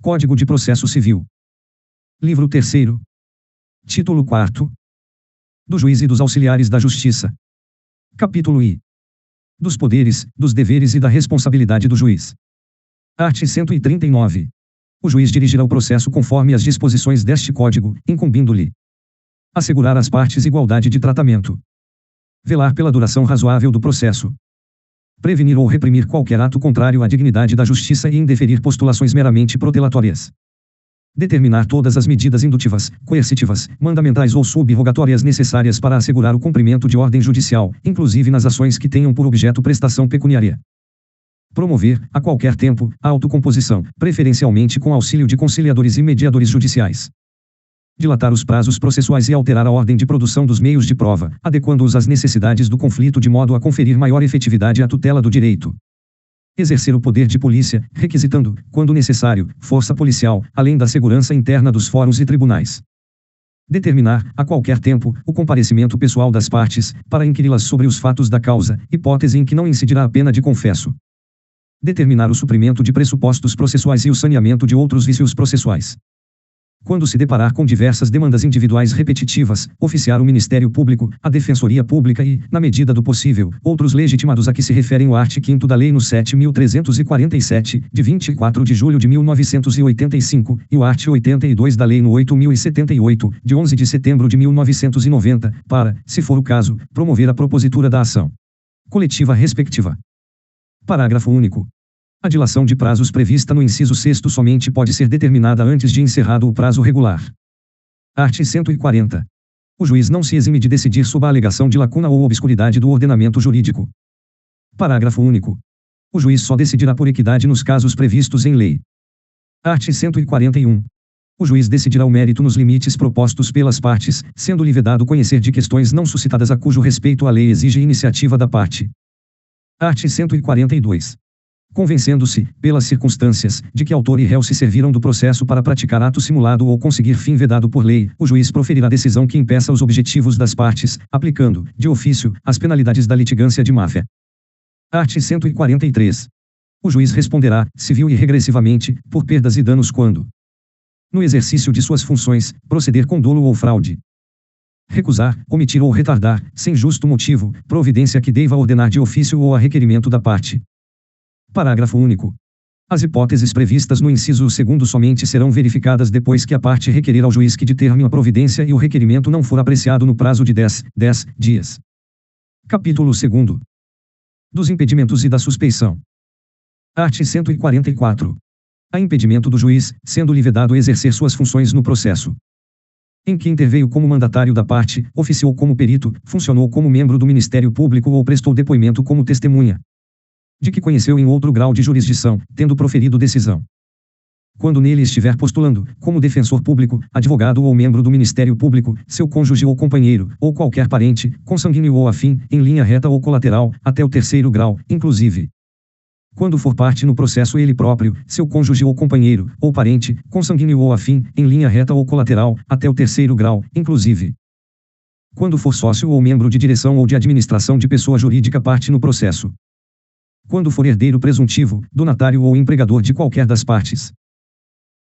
Código de Processo Civil. Livro 3º. Título 4. Do juiz e dos auxiliares da justiça. Capítulo I. Dos poderes, dos deveres e da responsabilidade do juiz. Art. 139. O juiz dirigirá o processo conforme as disposições deste Código, incumbindo-lhe: assegurar às partes igualdade de tratamento, velar pela duração razoável do processo, prevenir ou reprimir qualquer ato contrário à dignidade da justiça e indeferir postulações meramente protelatórias, determinar todas as medidas indutivas, coercitivas, mandamentais ou sub-rogatórias necessárias para assegurar o cumprimento de ordem judicial, inclusive nas ações que tenham por objeto prestação pecuniária. Promover, a qualquer tempo, a autocomposição, preferencialmente com auxílio de conciliadores e mediadores judiciais. Dilatar os prazos processuais e alterar a ordem de produção dos meios de prova, adequando-os às necessidades do conflito de modo a conferir maior efetividade à tutela do direito. Exercer o poder de polícia, requisitando, quando necessário, força policial, além da segurança interna dos fóruns e tribunais. Determinar, a qualquer tempo, o comparecimento pessoal das partes, para inquiri-las sobre os fatos da causa, hipótese em que não incidirá a pena de confesso. Determinar o suprimento de pressupostos processuais e o saneamento de outros vícios processuais. Quando se deparar com diversas demandas individuais repetitivas, oficiar o Ministério Público, a Defensoria Pública e, na medida do possível, outros legitimados a que se referem o art. 5º da Lei no 7.347, de 24 de julho de 1985, e o art. 82 da Lei no 8.078, de 11 de setembro de 1990, para, se for o caso, promover a propositura da ação coletiva respectiva. Parágrafo único. A dilação de prazos prevista no inciso 6º somente pode ser determinada antes de encerrado o prazo regular. Art. 140. O juiz não se exime de decidir sob a alegação de lacuna ou obscuridade do ordenamento jurídico. Parágrafo único. O juiz só decidirá por equidade nos casos previstos em lei. Art. 141. O juiz decidirá o mérito nos limites propostos pelas partes, sendo-lhe vedado conhecer de questões não suscitadas a cujo respeito a lei exige iniciativa da parte. Art. 142. Convencendo-se, pelas circunstâncias, de que autor e réu se serviram do processo para praticar ato simulado ou conseguir fim vedado por lei, o juiz proferirá decisão que impeça os objetivos das partes, aplicando, de ofício, as penalidades da litigância de má-fé. Art. 143. O juiz responderá, civil e regressivamente, por perdas e danos quando, no exercício de suas funções, proceder com dolo ou fraude, recusar, omitir ou retardar, sem justo motivo, providência que deva ordenar de ofício ou a requerimento da parte. Parágrafo único. As hipóteses previstas no inciso 2º somente serão verificadas depois que a parte requerer ao juiz que determine a providência e o requerimento não for apreciado no prazo de 10 dias. Capítulo 2º. Dos impedimentos e da suspeição. Art. 144. Há impedimento do juiz, sendo-lhe vedado exercer suas funções no processo em que interveio como mandatário da parte, oficiou como perito, funcionou como membro do Ministério Público ou prestou depoimento como testemunha, de que conheceu em outro grau de jurisdição, tendo proferido decisão. Quando nele estiver postulando, como defensor público, advogado ou membro do Ministério Público, seu cônjuge ou companheiro, ou qualquer parente, consanguíneo ou afim, em linha reta ou colateral, até o 3º grau, inclusive. Quando for parte no processo ele próprio, seu cônjuge ou companheiro, ou parente, consanguíneo ou afim, em linha reta ou colateral, até o 3º grau, inclusive. Quando for sócio ou membro de direção ou de administração de pessoa jurídica parte no processo. Quando for herdeiro presuntivo, donatário ou empregador de qualquer das partes.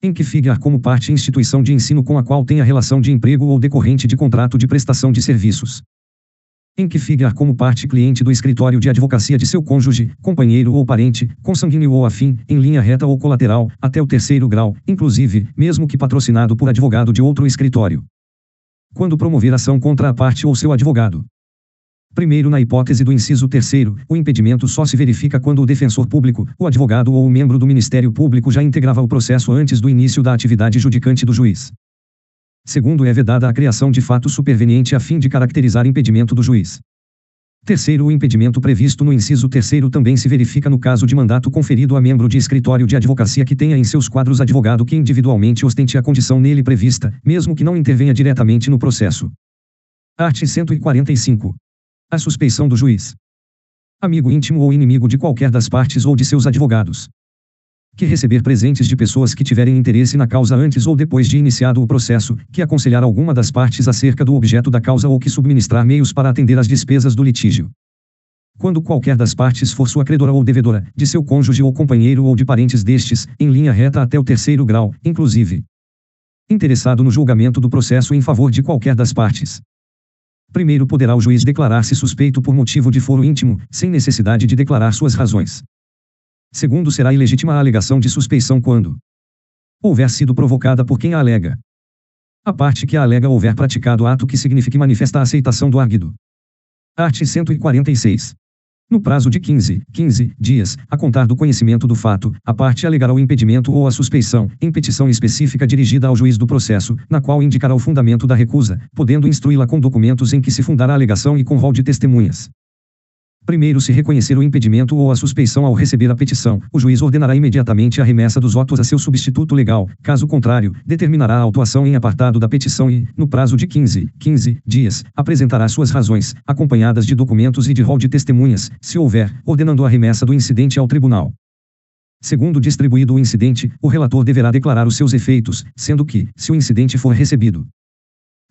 Em que figurar como parte instituição de ensino com a qual tenha relação de emprego ou decorrente de contrato de prestação de serviços. Em que figurar como parte cliente do escritório de advocacia de seu cônjuge, companheiro ou parente, consanguíneo ou afim, em linha reta ou colateral, até o 3º grau, inclusive, mesmo que patrocinado por advogado de outro escritório. Quando promover ação contra a parte ou seu advogado. Primeiro, na hipótese do inciso 3º, o impedimento só se verifica quando o defensor público, o advogado ou o membro do Ministério Público já integrava o processo antes do início da atividade judicante do juiz. Segundo, é vedada a criação de fato superveniente a fim de caracterizar impedimento do juiz. Terceiro, o impedimento previsto no inciso 3º também se verifica no caso de mandato conferido a membro de escritório de advocacia que tenha em seus quadros advogado que individualmente ostente a condição nele prevista, mesmo que não intervenha diretamente no processo. Art. 145. A suspeição do juiz. Amigo íntimo ou inimigo de qualquer das partes ou de seus advogados. Que receber presentes de pessoas que tiverem interesse na causa antes ou depois de iniciado o processo, que aconselhar alguma das partes acerca do objeto da causa ou que subministrar meios para atender às despesas do litígio. quando qualquer das partes for sua credora ou devedora, de seu cônjuge ou companheiro ou de parentes destes, em linha reta até o terceiro grau, inclusive interessado no julgamento do processo em favor de qualquer das partes. Primeiro poderá o juiz declarar-se suspeito por motivo de foro íntimo, sem necessidade de declarar suas razões. Segundo, será ilegítima a alegação de suspeição quando houver sido provocada por quem a alega. A parte que a alega houver praticado ato que signifique manifesta a aceitação do arguido. Art. 146. No prazo de 15 dias, a contar do conhecimento do fato, a parte alegará o impedimento ou a suspeição, em petição específica dirigida ao juiz do processo, na qual indicará o fundamento da recusa, podendo instruí-la com documentos em que se fundar a alegação e com rol de testemunhas. Primeiro, se reconhecer o impedimento ou a suspeição ao receber a petição, o juiz ordenará imediatamente a remessa dos autos a seu substituto legal, caso contrário, determinará a autuação em apartado da petição e, no prazo de 15 dias, apresentará suas razões, acompanhadas de documentos e de rol de testemunhas, se houver, ordenando a remessa do incidente ao tribunal. Segundo distribuído o incidente, o relator deverá declarar os seus efeitos, sendo que, se o incidente for recebido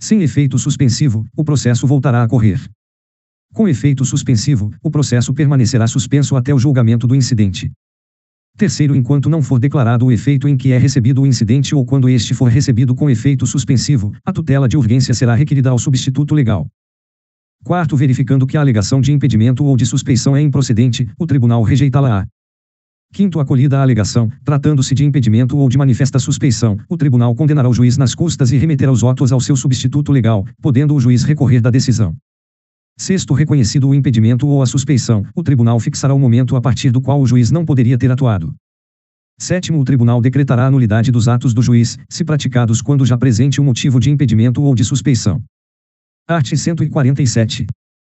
sem efeito suspensivo, o processo voltará a correr. Com efeito suspensivo, o processo permanecerá suspenso até o julgamento do incidente. Terceiro, enquanto não for declarado o efeito em que é recebido o incidente ou quando este for recebido com efeito suspensivo, a tutela de urgência será requerida ao substituto legal. Quarto, verificando que a alegação de impedimento ou de suspeição é improcedente, o tribunal rejeitá-la-á. Quinto, acolhida a alegação, tratando-se de impedimento ou de manifesta suspeição, o tribunal condenará o juiz nas custas e remeterá os autos ao seu substituto legal, podendo o juiz recorrer da decisão. Sexto, reconhecido o impedimento ou a suspeição, o tribunal fixará o momento a partir do qual o juiz não poderia ter atuado. Sétimo, o tribunal decretará a nulidade dos atos do juiz, se praticados quando já presente um motivo de impedimento ou de suspeição. Art. 147.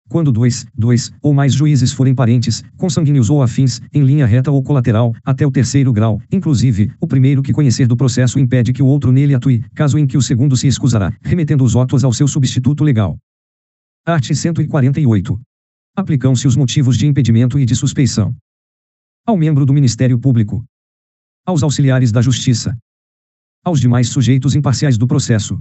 Quando dois ou mais juízes forem parentes, consanguíneos ou afins, em linha reta ou colateral, até o terceiro grau, inclusive, o primeiro que conhecer do processo impede que o outro nele atue, caso em que o segundo se excusará, remetendo os autos ao seu substituto legal. Art. 148. Aplicam-se os motivos de impedimento e de suspeição ao membro do Ministério Público, aos auxiliares da Justiça, aos demais sujeitos imparciais do processo.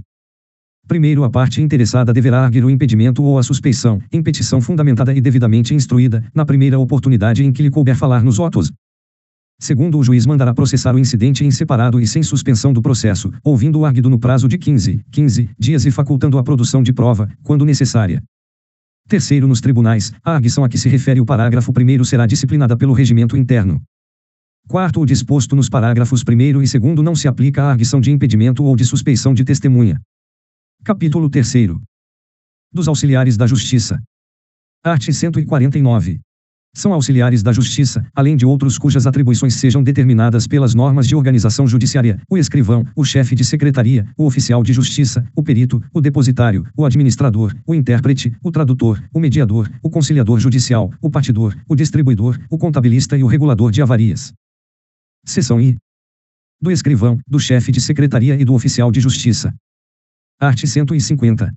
Primeiro, a parte interessada deverá arguir o impedimento ou a suspeição, em petição fundamentada e devidamente instruída, na primeira oportunidade em que lhe couber falar nos autos. Segundo, o juiz mandará processar o incidente em separado e sem suspensão do processo, ouvindo o arguido no prazo de 15 dias e facultando a produção de prova, quando necessária. Terceiro, nos tribunais, a arguição a que se refere o parágrafo 1º será disciplinada pelo regimento interno. Quarto, o disposto nos parágrafos 1º e 2º não se aplica à arguição de impedimento ou de suspeição de testemunha. Capítulo 3º. Dos auxiliares da Justiça. Art. 149. São auxiliares da Justiça, além de outros cujas atribuições sejam determinadas pelas normas de organização judiciária, o escrivão, o chefe de secretaria, o oficial de justiça, o perito, o depositário, o administrador, o intérprete, o tradutor, o mediador, o conciliador judicial, o partidor, o distribuidor, o contabilista e o regulador de avarias. Seção I. Do escrivão, do chefe de secretaria e do oficial de justiça. Art. 150.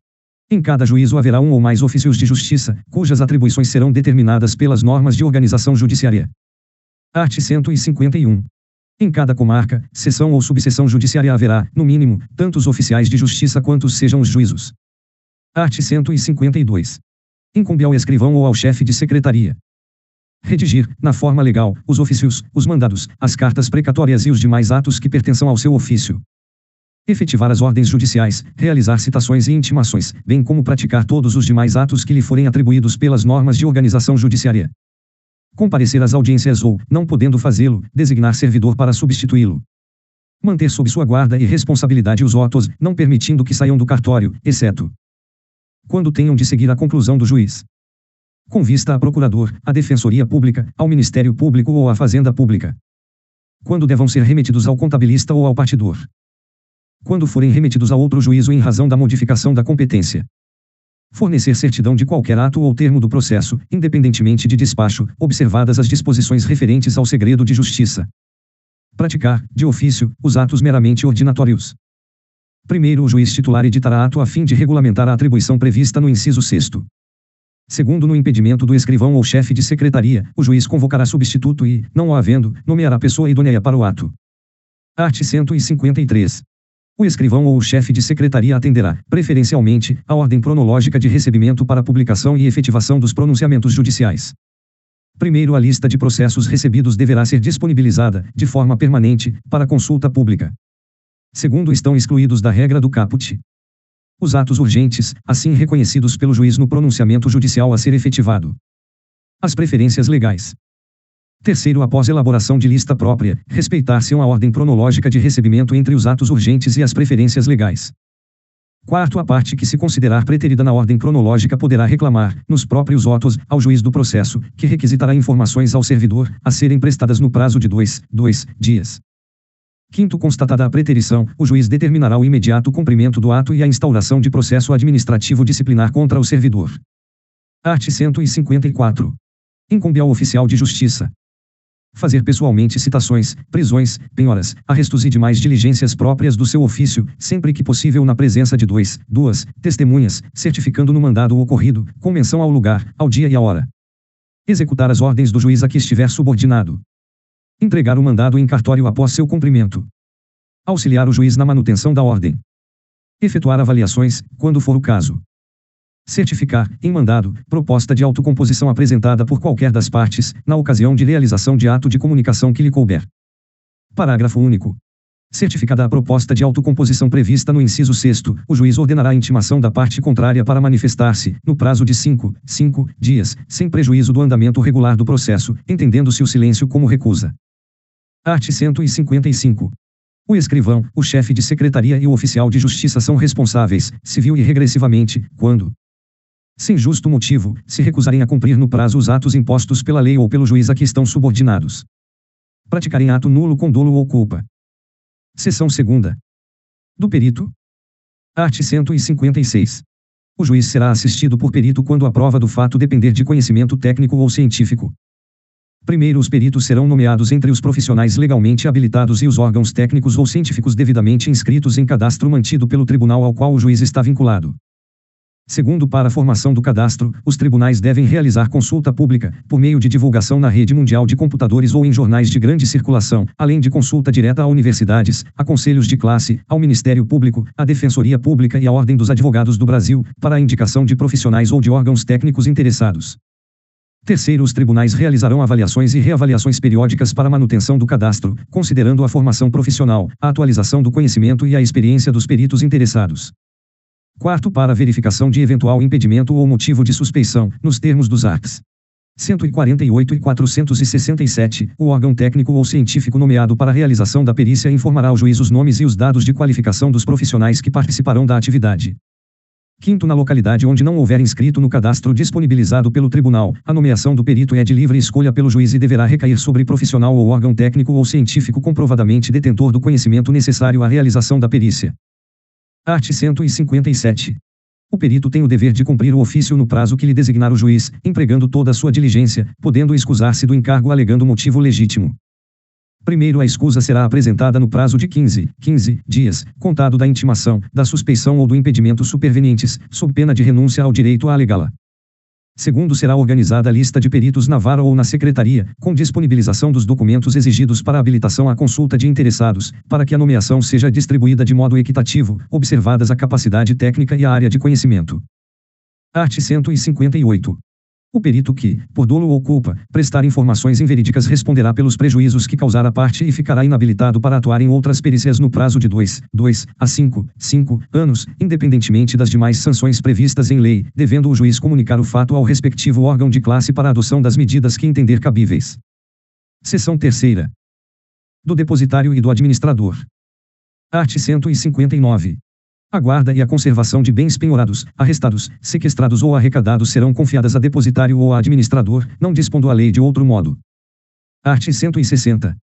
Em cada juízo haverá um ou mais ofícios de justiça, cujas atribuições serão determinadas pelas normas de organização judiciária. Art. 151. Em cada comarca, seção ou subseção judiciária haverá, no mínimo, tantos oficiais de justiça quantos sejam os juízos. Art. 152. Incumbe ao escrivão ou ao chefe de secretaria redigir, na forma legal, os ofícios, os mandados, as cartas precatórias e os demais atos que pertençam ao seu ofício. Efetivar as ordens judiciais, realizar citações e intimações, bem como praticar todos os demais atos que lhe forem atribuídos pelas normas de organização judiciária. Comparecer às audiências ou, não podendo fazê-lo, designar servidor para substituí-lo. Manter sob sua guarda e responsabilidade os autos, não permitindo que saiam do cartório, exceto quando tenham de seguir a conclusão do juiz. Com vista a procurador, à defensoria pública, ao Ministério Público ou à Fazenda Pública. Quando devam ser remetidos ao contabilista ou ao partidor. Quando forem remetidos a outro juízo em razão da modificação da competência. Fornecer certidão de qualquer ato ou termo do processo, independentemente de despacho, observadas as disposições referentes ao segredo de justiça. Praticar, de ofício, os atos meramente ordinatórios. Primeiro, o juiz titular editará ato a fim de regulamentar a atribuição prevista no inciso 6º. Segundo, no impedimento do escrivão ou chefe de secretaria, o juiz convocará substituto e, não o havendo, nomeará pessoa idônea para o ato. Art. 153. O escrivão ou o chefe de secretaria atenderá, preferencialmente, a ordem cronológica de recebimento para publicação e efetivação dos pronunciamentos judiciais. Primeiro, a lista de processos recebidos deverá ser disponibilizada, de forma permanente, para consulta pública. Segundo, estão excluídos da regra do caput os atos urgentes, assim reconhecidos pelo juiz no pronunciamento judicial a ser efetivado. As preferências legais. Terceiro, após elaboração de lista própria, respeitar-se a ordem cronológica de recebimento entre os atos urgentes e as preferências legais. Quarto, a parte que se considerar preterida na ordem cronológica poderá reclamar, nos próprios autos, ao juiz do processo, que requisitará informações ao servidor, a serem prestadas no prazo de 2 dias. Quinto, constatada a preterição, o juiz determinará o imediato cumprimento do ato e a instauração de processo administrativo disciplinar contra o servidor. Art. 154. Incumbe ao oficial de justiça fazer pessoalmente citações, prisões, penhoras, arrestos e demais diligências próprias do seu ofício, sempre que possível na presença de duas testemunhas, certificando no mandado o ocorrido, com menção ao lugar, ao dia e à hora. Executar as ordens do juiz a que estiver subordinado. Entregar o mandado em cartório após seu cumprimento. Auxiliar o juiz na manutenção da ordem. Efetuar avaliações, quando for o caso. Certificar, em mandado, proposta de autocomposição apresentada por qualquer das partes, na ocasião de realização de ato de comunicação que lhe couber. Parágrafo único. Certificada a proposta de autocomposição prevista no inciso 6º, o juiz ordenará a intimação da parte contrária para manifestar-se, no prazo de 5 dias, sem prejuízo do andamento regular do processo, entendendo-se o silêncio como recusa. Art. 155. O escrivão, o chefe de secretaria e o oficial de justiça são responsáveis, civil e regressivamente, quando, sem justo motivo, se recusarem a cumprir no prazo os atos impostos pela lei ou pelo juiz a que estão subordinados. Praticarem ato nulo com dolo ou culpa. Seção 2ª. Do perito. Art. 156. O juiz será assistido por perito quando a prova do fato depender de conhecimento técnico ou científico. Primeiro, os peritos serão nomeados entre os profissionais legalmente habilitados e os órgãos técnicos ou científicos devidamente inscritos em cadastro mantido pelo tribunal ao qual o juiz está vinculado. Segundo, para a formação do cadastro, os tribunais devem realizar consulta pública, por meio de divulgação na rede mundial de computadores ou em jornais de grande circulação, além de consulta direta a universidades, a conselhos de classe, ao Ministério Público, à Defensoria Pública e à Ordem dos Advogados do Brasil, para a indicação de profissionais ou de órgãos técnicos interessados. Terceiro, os tribunais realizarão avaliações e reavaliações periódicas para manutenção do cadastro, considerando a formação profissional, a atualização do conhecimento e a experiência dos peritos interessados. Quarto, para verificação de eventual impedimento ou motivo de suspeição, nos termos dos arts. 148 e 467, o órgão técnico ou científico nomeado para a realização da perícia informará ao juiz os nomes e os dados de qualificação dos profissionais que participarão da atividade. Quinto, na localidade onde não houver inscrito no cadastro disponibilizado pelo tribunal, a nomeação do perito é de livre escolha pelo juiz e deverá recair sobre profissional ou órgão técnico ou científico comprovadamente detentor do conhecimento necessário à realização da perícia. Art. 157. O perito tem o dever de cumprir o ofício no prazo que lhe designar o juiz, empregando toda a sua diligência, podendo excusar-se do encargo alegando motivo legítimo. Primeiro, a escusa será apresentada no prazo de 15 dias, contado da intimação, da suspeição ou do impedimento supervenientes, sob pena de renúncia ao direito a alegá-la. Segundo, será organizada a lista de peritos na vara ou na secretaria, com disponibilização dos documentos exigidos para a habilitação à consulta de interessados, para que a nomeação seja distribuída de modo equitativo, observadas a capacidade técnica e a área de conhecimento. Art. 158. O perito que, por dolo ou culpa, prestar informações inverídicas responderá pelos prejuízos que causar a parte e ficará inabilitado para atuar em outras perícias no prazo de 2 a 5 anos, independentemente das demais sanções previstas em lei, devendo o juiz comunicar o fato ao respectivo órgão de classe para a adoção das medidas que entender cabíveis. Seção 3ª. Do depositário e do administrador. Art. 159. A guarda e a conservação de bens penhorados, arrestados, sequestrados ou arrecadados serão confiadas a depositário ou a administrador, não dispondo a lei de outro modo. Art. 160.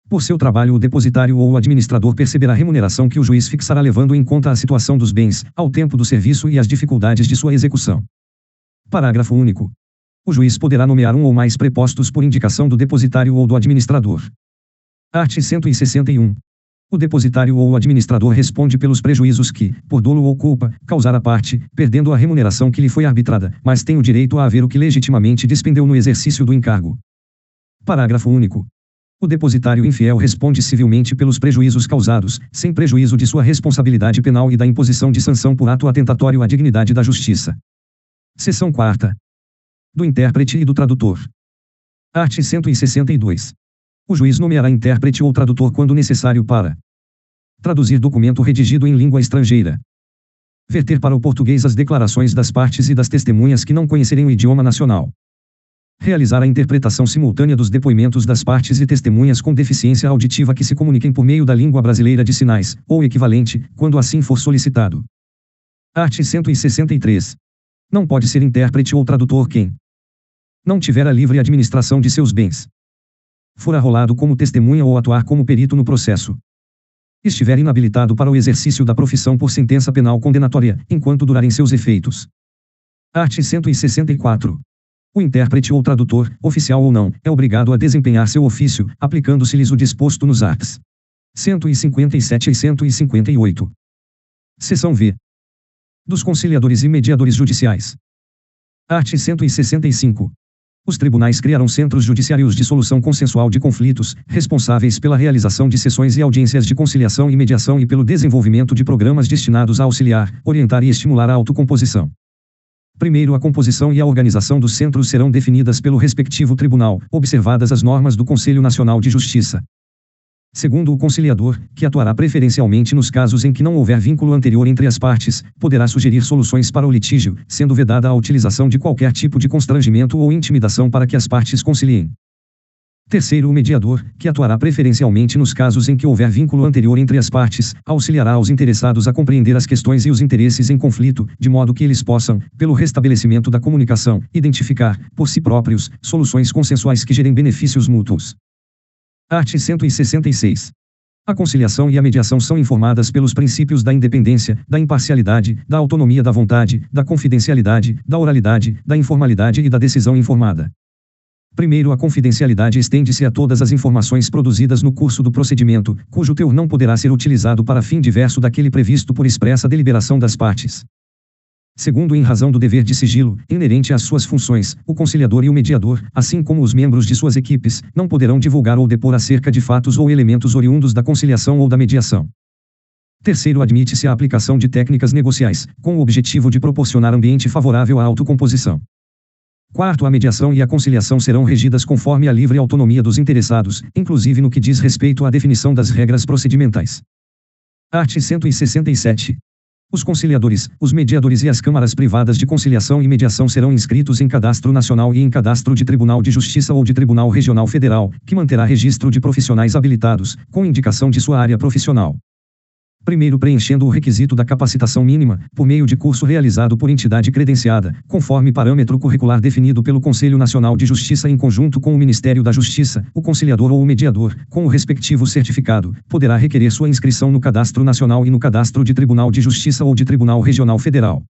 Por seu trabalho o depositário ou o administrador perceberá a remuneração que o juiz fixará levando em conta a situação dos bens, ao tempo do serviço e as dificuldades de sua execução. Parágrafo único. O juiz poderá nomear um ou mais prepostos por indicação do depositário ou do administrador. Art. 161. O depositário ou o administrador responde pelos prejuízos que, por dolo ou culpa, causar a parte, perdendo a remuneração que lhe foi arbitrada, mas tem o direito a haver o que legitimamente despendeu no exercício do encargo. Parágrafo único. O depositário infiel responde civilmente pelos prejuízos causados, sem prejuízo de sua responsabilidade penal e da imposição de sanção por ato atentatório à dignidade da justiça. Seção 4ª. Do intérprete e do tradutor. Art. 162. O juiz nomeará intérprete ou tradutor quando necessário para traduzir documento redigido em língua estrangeira, verter para o português as declarações das partes e das testemunhas que não conhecerem o idioma nacional, realizar a interpretação simultânea dos depoimentos das partes e testemunhas com deficiência auditiva que se comuniquem por meio da língua brasileira de sinais, ou equivalente, quando assim for solicitado. Art. 163. Não pode ser intérprete ou tradutor quem não tiver a livre administração de seus bens, for arrolado como testemunha ou atuar como perito no processo, estiver inabilitado para o exercício da profissão por sentença penal condenatória, enquanto durarem seus efeitos. Art. 164. O intérprete ou tradutor, oficial ou não, é obrigado a desempenhar seu ofício, aplicando-se-lhes o disposto nos arts. 157 e 158. Seção V. Dos conciliadores e mediadores judiciais. Art. 165. Os tribunais criarão centros judiciários de solução consensual de conflitos, responsáveis pela realização de sessões e audiências de conciliação e mediação e pelo desenvolvimento de programas destinados a auxiliar, orientar e estimular a autocomposição. Primeiro, a composição e a organização dos centros serão definidas pelo respectivo tribunal, observadas as normas do Conselho Nacional de Justiça. Segundo, o conciliador, que atuará preferencialmente nos casos em que não houver vínculo anterior entre as partes, poderá sugerir soluções para o litígio, sendo vedada a utilização de qualquer tipo de constrangimento ou intimidação para que as partes conciliem. Terceiro, o mediador, que atuará preferencialmente nos casos em que houver vínculo anterior entre as partes, auxiliará os interessados a compreender as questões e os interesses em conflito, de modo que eles possam, pelo restabelecimento da comunicação, identificar, por si próprios, soluções consensuais que gerem benefícios mútuos. Art. 166. A conciliação e a mediação são informadas pelos princípios da independência, da imparcialidade, da autonomia da vontade, da confidencialidade, da oralidade, da informalidade e da decisão informada. Primeiro, a confidencialidade estende-se a todas as informações produzidas no curso do procedimento, cujo teor não poderá ser utilizado para fim diverso daquele previsto por expressa deliberação das partes. Segundo, em razão do dever de sigilo, inerente às suas funções, o conciliador e o mediador, assim como os membros de suas equipes, não poderão divulgar ou depor acerca de fatos ou elementos oriundos da conciliação ou da mediação. Terceiro, admite-se a aplicação de técnicas negociais, com o objetivo de proporcionar ambiente favorável à autocomposição. Quarto, a mediação e a conciliação serão regidas conforme a livre autonomia dos interessados, inclusive no que diz respeito à definição das regras procedimentais. Art. 167. Os conciliadores, os mediadores e as câmaras privadas de conciliação e mediação serão inscritos em cadastro nacional e em cadastro de Tribunal de Justiça ou de Tribunal Regional Federal, que manterá registro de profissionais habilitados, com indicação de sua área profissional. Primeiro, preenchendo o requisito da capacitação mínima, por meio de curso realizado por entidade credenciada, conforme parâmetro curricular definido pelo Conselho Nacional de Justiça em conjunto com o Ministério da Justiça, o conciliador ou o mediador, com o respectivo certificado, poderá requerer sua inscrição no Cadastro Nacional e no Cadastro de Tribunal de Justiça ou de Tribunal Regional Federal.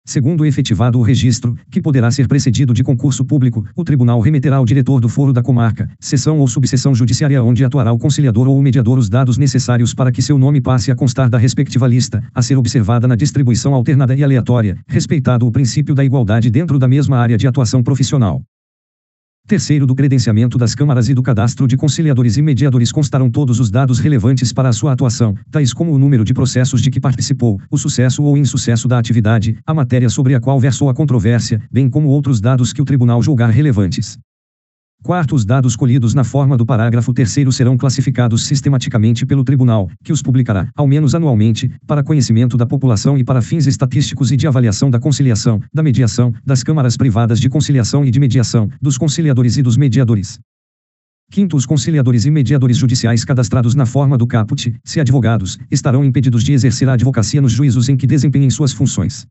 Segundo efetivado o registro, que poderá ser precedido de concurso público, o tribunal remeterá ao diretor do foro da comarca, seção ou subseção judiciária onde atuará o conciliador ou o mediador os dados necessários para que seu nome passe a constar da respectiva lista, a ser observada na distribuição alternada e aleatória, respeitado o princípio da igualdade dentro da mesma área de atuação profissional. Terceiro, do credenciamento das câmaras e do cadastro de conciliadores e mediadores constarão todos os dados relevantes para a sua atuação, tais como o número de processos de que participou, o sucesso ou insucesso da atividade, a matéria sobre a qual versou a controvérsia, bem como outros dados que o tribunal julgar relevantes. Quarto, os dados colhidos na forma do parágrafo 3º serão classificados sistematicamente pelo tribunal, que os publicará, ao menos anualmente, para conhecimento da população e para fins estatísticos e de avaliação da conciliação, da mediação, das câmaras privadas de conciliação e de mediação, dos conciliadores e dos mediadores. Quinto, os conciliadores e mediadores judiciais cadastrados na forma do caput, se advogados, estarão impedidos de exercer a advocacia nos juízos em que desempenhem suas funções.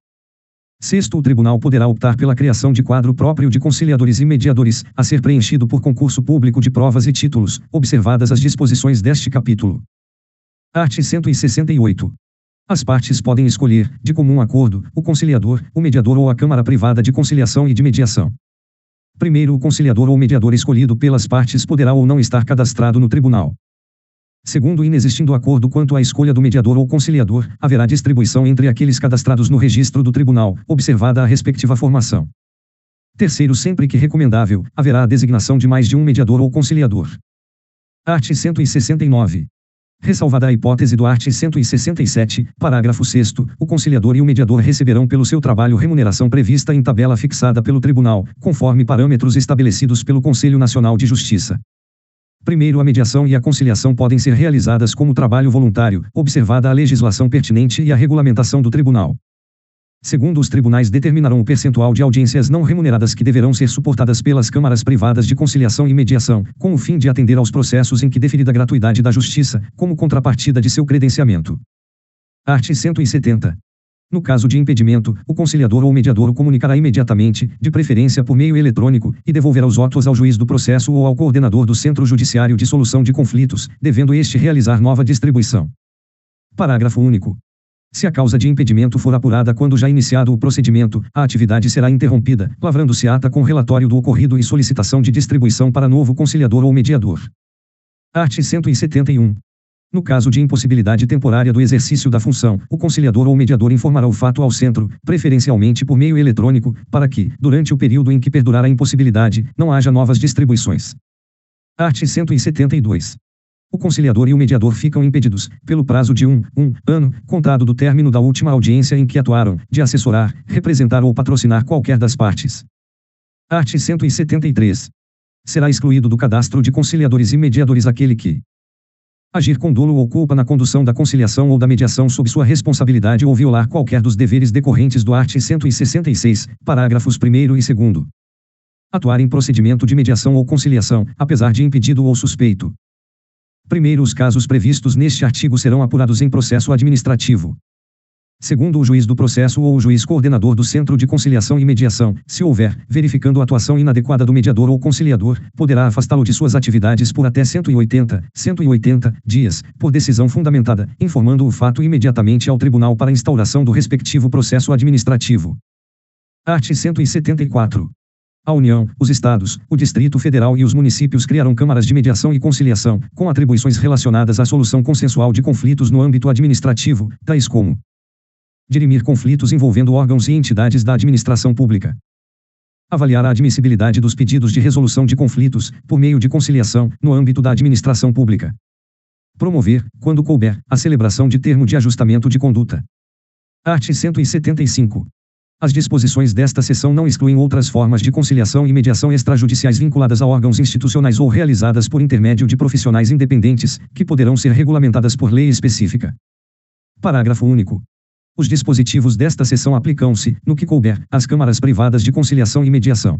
Sexto, o tribunal poderá optar pela criação de quadro próprio de conciliadores e mediadores, a ser preenchido por concurso público de provas e títulos, observadas as disposições deste capítulo. Art. 168. As partes podem escolher, de comum acordo, o conciliador, o mediador ou a câmara privada de conciliação e de mediação. Primeiro, o conciliador ou mediador escolhido pelas partes poderá ou não estar cadastrado no tribunal. Segundo, inexistindo acordo quanto à escolha do mediador ou conciliador, haverá distribuição entre aqueles cadastrados no registro do tribunal, observada a respectiva formação. Terceiro, sempre que recomendável, haverá a designação de mais de um mediador ou conciliador. Art. 169. Ressalvada a hipótese do art. 167, parágrafo 6º, o conciliador e o mediador receberão pelo seu trabalho remuneração prevista em tabela fixada pelo Tribunal, conforme parâmetros estabelecidos pelo Conselho Nacional de Justiça. Primeiro, a mediação e a conciliação podem ser realizadas como trabalho voluntário, observada a legislação pertinente e a regulamentação do tribunal. Segundo, os tribunais determinarão o percentual de audiências não remuneradas que deverão ser suportadas pelas câmaras privadas de conciliação e mediação, com o fim de atender aos processos em que deferida a gratuidade da justiça, como contrapartida de seu credenciamento. Art. 170. No caso de impedimento, o conciliador ou mediador o comunicará imediatamente, de preferência por meio eletrônico, e devolverá os autos ao juiz do processo ou ao coordenador do Centro Judiciário de Solução de Conflitos, devendo este realizar nova distribuição. Parágrafo único. Se a causa de impedimento for apurada quando já iniciado o procedimento, a atividade será interrompida, lavrando-se ata com relatório do ocorrido e solicitação de distribuição para novo conciliador ou mediador. Art. 171. No caso de impossibilidade temporária do exercício da função, o conciliador ou mediador informará o fato ao centro, preferencialmente por meio eletrônico, para que, durante o período em que perdurar a impossibilidade, não haja novas distribuições. Art. 172. O conciliador e o mediador ficam impedidos, pelo prazo de um ano, contado do término da última audiência em que atuaram, de assessorar, representar ou patrocinar qualquer das partes. Art. 173. Será excluído do cadastro de conciliadores e mediadores aquele que agir com dolo ou culpa na condução da conciliação ou da mediação sob sua responsabilidade ou violar qualquer dos deveres decorrentes do art. 166, parágrafos 1º e 2º. Atuar em procedimento de mediação ou conciliação, apesar de impedido ou suspeito. Primeiro, os casos previstos neste artigo serão apurados em processo administrativo. Segundo, o juiz do processo ou o juiz coordenador do Centro de Conciliação e Mediação, se houver, verificando a atuação inadequada do mediador ou conciliador, poderá afastá-lo de suas atividades por até 180 dias, por decisão fundamentada, informando o fato imediatamente ao tribunal para instauração do respectivo processo administrativo. Art. 174. A União, os Estados, o Distrito Federal e os municípios criarão câmaras de mediação e conciliação, com atribuições relacionadas à solução consensual de conflitos no âmbito administrativo, tais como dirimir conflitos envolvendo órgãos e entidades da administração pública. Avaliar a admissibilidade dos pedidos de resolução de conflitos, por meio de conciliação, no âmbito da administração pública. Promover, quando couber, a celebração de termo de ajustamento de conduta. Art. 175. As disposições desta seção não excluem outras formas de conciliação e mediação extrajudiciais vinculadas a órgãos institucionais ou realizadas por intermédio de profissionais independentes, que poderão ser regulamentadas por lei específica. Parágrafo único. Os dispositivos desta seção aplicam-se, no que couber, às câmaras privadas de conciliação e mediação.